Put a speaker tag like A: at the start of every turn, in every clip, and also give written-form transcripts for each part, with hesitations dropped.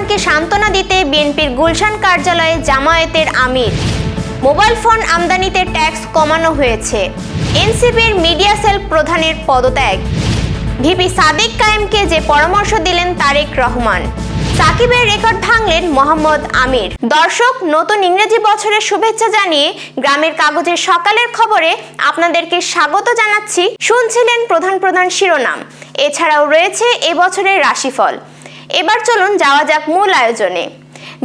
A: রহমানকে সান্ত্বনা দিতে বিএনপির গুলশান কার্যালয়ে জামায়াতের আমির। মোবাইল ফোন আমদানিতে ট্যাক্স কমানো হয়েছে। এনসিপির মিডিয়া সেল প্রধানের পদত্যাগ। ভিপি সাদিক কায়েমকে যে পরামর্শ দিলেন তারেক রহমান। সাকিবের রেকর্ড ভাঙলেন মোহাম্মদ আমির। দর্শক, নতুন ইংরেজি বছরের শুভেচ্ছা জানিয়ে গ্রামের কাগজের সকালের খবরে আপনাদেরকে স্বাগত জানাচ্ছি। শুনছিলেন প্রধান শিরোনাম, এছাড়াও রয়েছে এবছরের রাশিফল। এবার চলুন যাওয়া যাক মূল আয়োজনে।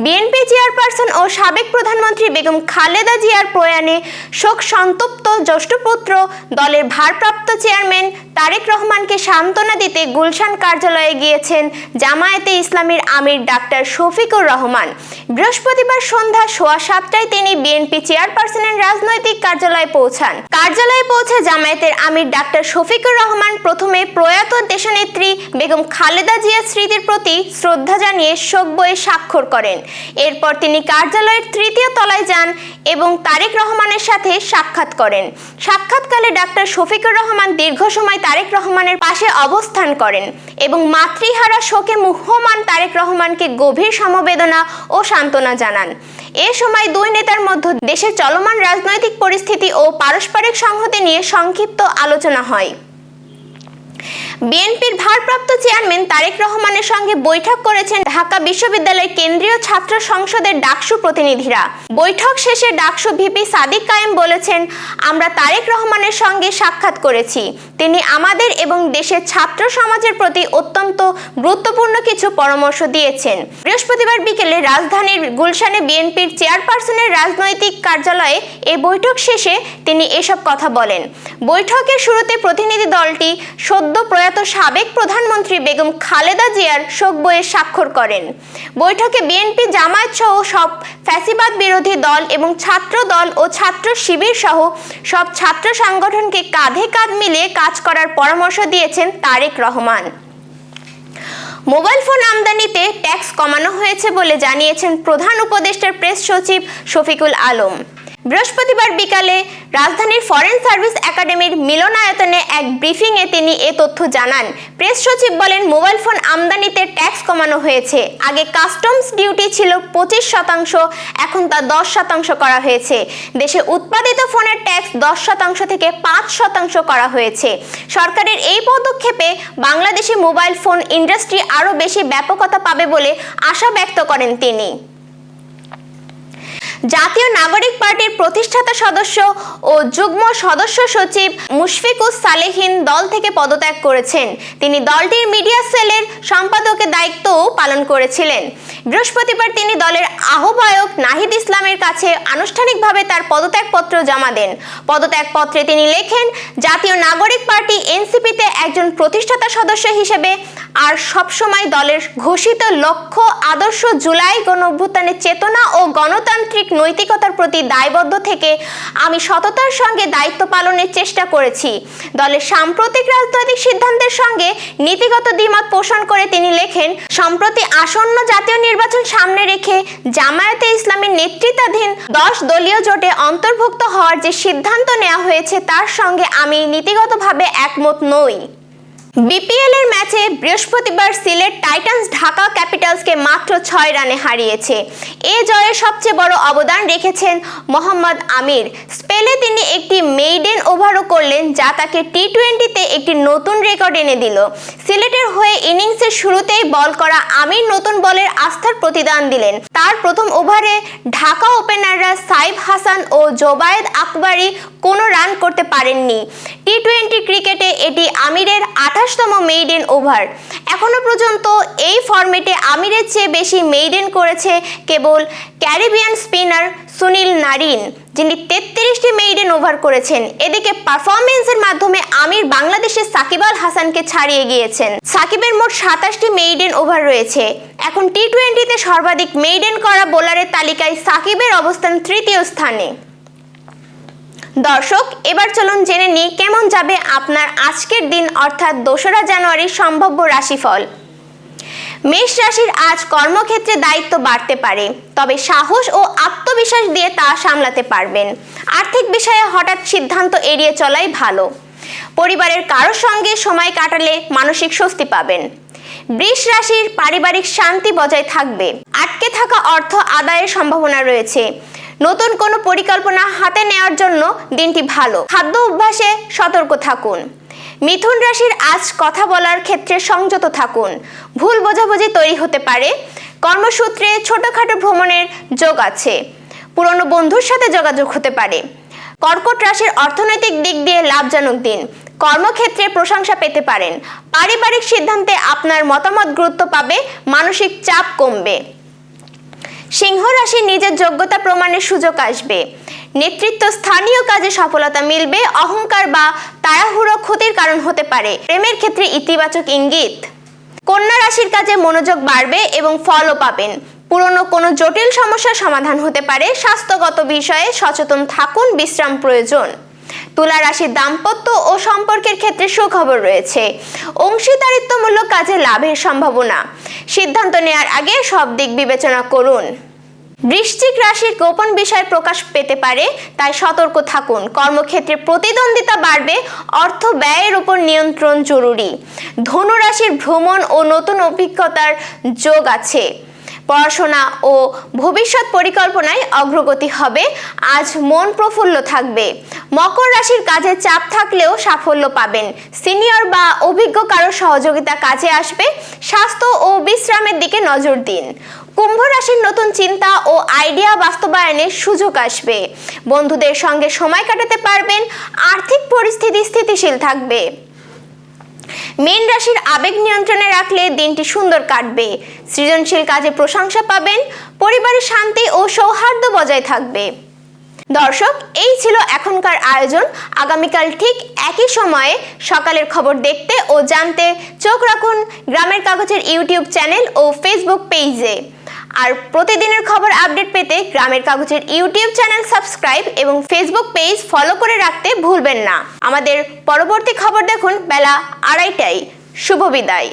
A: বিএনপি চেয়ারপারসন ও সাবেক প্রধানমন্ত্রী বেগম খালেদা জিয়ার প্রয়াণে শোক সন্তপ্ত জ্যেষ্ঠপুত্র দলের ভারপ্রাপ্ত চেয়ারম্যান তারেক রহমানকে সান্ত্বনা দিতে গুলশান কার্যালয়ে গিয়েছেন জামায়াতে ইসলামীর আমির ডাক্তার শফিকুর রহমান। বৃহস্পতিবার সন্ধ্যা 7:15টায় তিনি বিএনপি চেয়ারপারসনের রাজনৈতিক কার্যালয়ে পৌঁছান। কার্যালয়ে পৌঁছে জামায়াতের আমির ডাক্তার শফিকুর রহমান প্রথমে প্রয়াত দেশনেত্রী বেগম খালেদা জিয়ার স্মৃতির প্রতি শ্রদ্ধা জানিয়ে শোক বইয়ে স্বাক্ষর করেন। এরপর তিনি কার্যালয়ের 3য় তলায় যান এবং তারেক রহমানের সাথে সাক্ষাৎ করেন। সাক্ষাৎকালে ডাক্তার শফিকুর রহমান দীর্ঘ সময় তারেক রহমানের পাশে অবস্থান করেন এবং মাতৃহারা শোকে মুহ্যমান তারেক রহমানকে গভীর সমবেদনা ও সান্ত্বনা জানান। এ সময় দুই নেতার মধ্যে দেশের চলমান রাজনৈতিক পরিস্থিতি ও পারস্পরিক সংহতি নিয়ে সংক্ষিপ্ত আলোচনা হয়। বিএনপির ভারপ্রাপ্ত চেয়ারম্যান তারেক রহমানের সঙ্গে বৈঠক করেছেন ঢাকা বিশ্ববিদ্যালয়ের কেন্দ্রীয় ছাত্র সংসদের ডাকসু প্রতিনিধিরা। বৈঠক শেষে ডাকসু ভিপি সাদিক কায়েম বলেছেন, আমরা তারেক রহমানের সঙ্গে সাক্ষাৎ করেছি। তিনি আমাদের এবং দেশের ছাত্র সমাজের প্রতি অত্যন্ত গুরুত্বপূর্ণ কিছু পরামর্শ দিয়েছেন। বৃহস্পতিবার বিকেলে রাজধানীর গুলশানে বিএনপির চেয়ারপারসনের রাজনৈতিক কার্যালয়ে এই বৈঠক শেষে তিনি এসব কথা বলেন। বৈঠকের শুরুতে প্রতিনিধি দলটি সদ্য প্রয়াত সাবেক প্রধানমন্ত্রী বেগম খালেদা জিয়ার শোক বইয়ে স্বাক্ষর করেন। বৈঠকে বিএনপি, জামায়াত সহ সব ফ্যাসিবাদ বিরোধী দল এবং ছাত্র দল ও ছাত্র শিবির সহ সব ছাত্র সংগঠনকে কাঁধে কাঁধ মিলিয়ে কাজ করার পরামর্শ দিয়েছেন তারেক রহমান। মোবাইল ফোন আমদানিতে ট্যাক্স কমানো হয়েছে বলে জানিয়েছেন প্রধান উপদেষ্টার প্রেস সচিব শফিকুল আলম। বৃহস্পতিবার বিকালে রাজধানীর ফরেন সার্ভিস একাডেমির মিলনায়তনে এক ব্রিফিংয়ে তিনি এ তথ্য জানান। প্রেস সচিব বলেন, মোবাইল ফোন আমদানিতে ট্যাক্স কমানো হয়েছে। আগে কাস্টমস ডিউটি ছিল 25%, এখন তা 10% করা হয়েছে। দেশে উৎপাদিত ফোনের ট্যাক্স 10% থেকে 5% করা হয়েছে। সরকারের এই পদক্ষেপে বাংলাদেশি মোবাইল ফোন ইন্ডাস্ট্রি আরও বেশি ব্যাপকতা পাবে বলে আশা ব্যক্ত করেন তিনি। জাতীয় নাগরিক পার্টির প্রতিষ্ঠাতা সদস্য ও যুগ্ম সদস্য সচিব মুশফিকুস সালেহীন দল থেকে পদত্যাগ করেছেন। তিনি দলটির মিডিয়া সেলের সম্পাদকের দায়িত্বও পালন করেছিলেন। বৃহস্পতিবার তিনি দলের আহ্বায়ক নাহিদ ইসলামের কাছে আনুষ্ঠানিকভাবে তার পদত্যাগপত্র জমা দেন। পদত্যাগপত্রে তিনি লেখেন, জাতীয় নাগরিক পার্টি এনসিপিতে একজন প্রতিষ্ঠাতা সদস্য হিসেবে আর সবসময় দলের ঘোষিত লক্ষ্য, আদর্শ, জুলাই গণঅভ্যুত্থানের চেতনা ও গণতান্ত্রিক নৈতিকতার প্রতি দায়বদ্ধ থেকে আমি সততার সঙ্গে দায়িত্ব পালনের চেষ্টা করেছি। দলের সাম্প্রতিক রাজনৈতিক সিদ্ধান্তের সঙ্গে নীতিগত দ্বিমত পোষণ করে তিনি লেখেন, সম্প্রতি আসন্ন জাতীয় নির্বাচন সামনে রেখে জামায়াতে ইসলামীর নেতৃত্বাধীন 10 দলীয় জোটে অন্তর্ভুক্ত হওয়ার যে সিদ্ধান্ত নেওয়া হয়েছে তার সঙ্গে আমি নীতিগতভাবে একমত নই। বিপিএল এর ম্যাচে বৃহস্পতিবার সিলেট টাইটান্স ঢাকা ক্যাপিটালসকে মাত্র 6 রানে হারিয়েছে। এ জয়ে সবচেয়ে বড় অবদান রেখেছেন মোহাম্মদ আমির। স্পেলে তিনি একটি মেইডেন ওভারও করলেন, যা তাকে টি-20তে একটি নতুন রেকর্ড এনে দিল। সিলেটের হয়ে ইনিংসের শুরুতেই বল করা আমির নতুন বলের আস্থার প্রতিদান দিলেন। তার প্রথম ওভারে ঢাকা ওপেনাররা সাইফ হাসান ও জোবায়েদ আকবরী কোনো রান করতে পারেননি। টি-20 ক্রিকেটে এটি আমিরের 28তম মেইডেন ওভার। এখনো পর্যন্ত এই ফরম্যাটে আমিরের চেয়ে বেশি মেইডেন করেছে কেবল ক্যারিবিয়ান স্পিনার সুনীল নারিন, যিনি 33টি মেইডেন ওভার করেছেন। এদিকে পারফরমেন্সের মাধ্যমে আমির বাংলাদেশের সাকিব আল হাসানকে ছাড়িয়ে গিয়েছেন। সাকিবের মোট 27টি মেইডেন ওভার রয়েছে। এখন টি-20তে সর্বাধিক মেইডেন করা বোলারের তালিকায় সাকিবের অবস্থান 3য় স্থানে। দর্শক, এবার চলুন জেনে নিই কেমন যাবে আপনার আজকের দিন অর্থাৎ 2রা জানুয়ারির সম্ভাব্য রাশিফল। মেষ রাশির আজ কর্মক্ষেত্রে দায়িত্ব বাড়তে পারে, তবে সাহস ও আত্মবিশ্বাস দিয়ে তা সামলাতে পারবেন। আর্থিক বিষয়ে হঠাৎ সিদ্ধান্ত এড়িয়ে চলাই ভালো। পরিবারের কারোর সঙ্গে সময় কাটালে মানসিক স্বস্তি পাবেন। বৃষ রাশির পারিবারিক শান্তি বজায় থাকবে। আটকে থাকা অর্থ আদায়ের সম্ভাবনা রয়েছে। নতুন কোনো পরিকল্পনা হাতে নেওয়ার জন্য দিনটি ভালো। খাদ্য অভ্যাসে সতর্ক থাকুন। মিথুন রাশির আজ কথা বলার ক্ষেত্রে সংযত থাকুন। ভুল বোঝাবুঝি তৈরি হতে পারে। কর্মসূত্রে ছোটখাটো ভ্রমণের যোগ আছে। পুরনো বন্ধুর সাথে যোগাযোগ হতে পারে। কর্কট রাশির অর্থনৈতিক দিক দিয়ে লাভজনক দিন। কর্মক্ষেত্রে প্রশংসা পেতে পারেন। পারিবারিক সিদ্ধান্তে আপনার মতামত গুরুত্ব পাবে। মানসিক চাপ কমবে। সিংহ রাশি নিজের যোগ্যতা প্রমাণের সুযোগ আসবে। নেতৃত্ব স্থানীয় কাজে সফলতা মিলবে। অহংকার বা তাড়াহুড়ো ক্ষতির কারণ হতে পারে। প্রেমের ক্ষেত্রে ইতিবাচক ইঙ্গিত। কন্যা রাশির কাজে মনোযোগ বাড়বে এবং ফলও পাবেন। পুরনো কোনো জটিল সমস্যার সমাধান হতে পারে। স্বাস্থ্যগত বিষয়ে সচেতন থাকুন। বিশ্রাম প্রয়োজন। তুলা রাশির দাম্পত্য ও সম্পর্কের ক্ষেত্রে সুখবর রয়েছে। অংশীদারিত্বমূলক কাজে লাভের সম্ভাবনা। সিদ্ধান্ত নেওয়ার আগে সব দিক বিবেচনা করুন। বৃশ্চিক রাশির গোপন বিষয় প্রকাশ পেতে পারে, তাই সতর্ক থাকুন। কর্মক্ষেত্রে প্রতিদ্বন্দ্বিতা বাড়বে। অর্থ ব্যয়ের উপর নিয়ন্ত্রণ জরুরি। ধনু রাশির ভ্রমণ ও নতুন অভিজ্ঞতার যোগ আছে। পড়াশোনা ও ভবিষ্যৎ পরিকল্পনায় অগ্রগতি হবে। আজ মন প্রফুল্ল থাকবে। মকর রাশির কাজে চাপ থাকলেও সাফল্য পাবেন। সিনিয়র বা অভিজ্ঞ কারো সহযোগিতা কাজে আসবে। স্বাস্থ্য ও বিশ্রামের দিকে নজর দিন। কুম্ভ রাশির নতুন চিন্তা ও আইডিয়া বাস্তবায়নের সুযোগ আসবে। বন্ধুদের সঙ্গে সময় কাটাতে পারবেন। আর্থিক পরিস্থিতি স্থিতিশীল থাকবে। মীন রাশির আবেগ নিয়ন্ত্রণে রাখলে দিনটি সুন্দর কাটবে। সৃজনশীল কাজে প্রশংসা পাবেন। পরিবারের শান্তি ও সৌহার্দ্য বজায় থাকবে। দর্শক, এই ছিল এখনকার আয়োজন। আগামীকাল ঠিক একই সময়ে সকালের খবর দেখতে ও জানতে চোখ রাখুন গ্রামের কাগজের ইউটিউব চ্যানেল ও ফেসবুক পেজে। আর প্রতিদিনের খবর আপডেট পেতে গ্রামের কাগজের ইউটিউব চ্যানেল সাবস্ক্রাইব এবং ফেসবুক পেজ ফলো করে রাখতে ভুলবেন না। আমাদের পরবর্তী খবর দেখুন বেলা 2:30টায়। শুভ বিদায়।